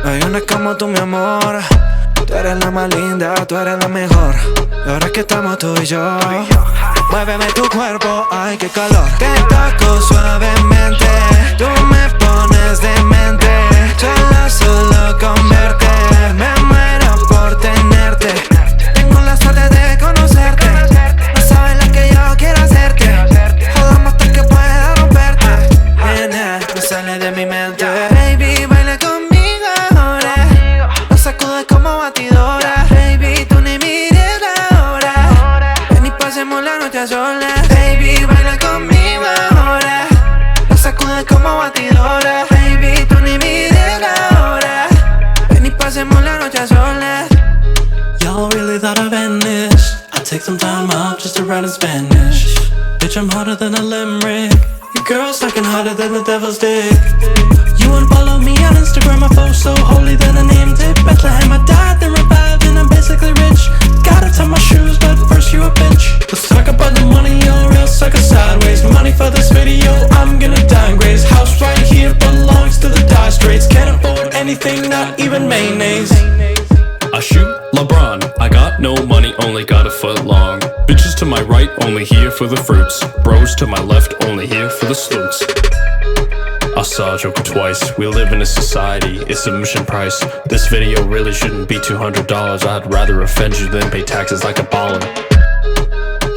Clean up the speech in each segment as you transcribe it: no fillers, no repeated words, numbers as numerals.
Hay una como tú, mi amor. Tú eres la más linda, tú eres la mejor. Y ahora que estamos tú y yo, muéveme tu cuerpo, ay qué calor. Te toco suavemente, tú me pones demente. Solo con verte, me muero por tenerte. Tengo la suerte de conocerte. No sabes lo que yo quiero hacerte. Jodamos hasta que pueda romperte. Nena, no sale de mi mente. Baby, baila conmigo ahora. Lo sacudes como batidora. Baby, tú ni mires la hora. Ven y pasemos la noche a solas. Baby, baila conmigo ahora. Lo sacudes como batidora. Baby, tú ni mires la hora. Ven y pasemos la noche a solas. Y'all really thought I'd vanish. I take some time off just to write in Spanish. Bitch, I'm hotter than a limerick. Your girl's fucking hotter than the devil's dick. You unfollow me on Instagram, my phone's so holy that I named it Bethlehem. I died, then revived, and I'm basically rich. Gotta tie my shoes, but first you a bitch. Let's talk about the money, or else sucker sideways. Money for this video, I'm gonna downgrade. House right here belongs to the Dire Straits. Can't afford anything, not even mayonnaise. I shoot LeBron, I got no money, only got a foot long. Bitches to my right, only here for the fruits. Bros to my left, only here for the sleuths. I saw Joker twice, we live in a society, it's submission price. This video really shouldn't be $200, I'd rather offend you than pay taxes like a baller.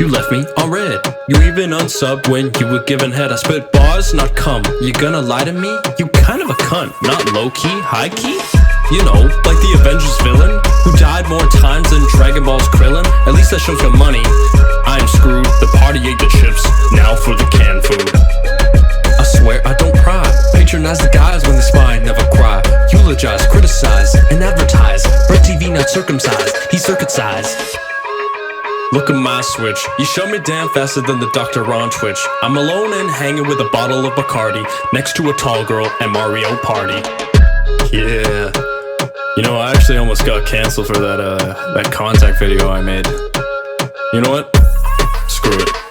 You left me on red, you even unsubbed when you were given head. I spit bars, not cum, you gonna lie to me? You kind of a cunt, not low-key, high-key? You know, like the Avengers villain, who died more times than Dragon Ball's Krillin. At least that shows got money, I am screwed, the party ate the chips, now for the canned food. I swear I don't cry, patronize the guys when they spine, never cry. Eulogize, criticize, and advertise. Brett TV not circumcised, he's circuitized. Look at my switch, you show me damn faster than the doctor on Twitch. I'm alone and hanging with a bottle of Bacardi, next to a tall girl and Mario Party. Yeah, you know, I actually almost got canceled for that contact video I made. You know what? Screw it.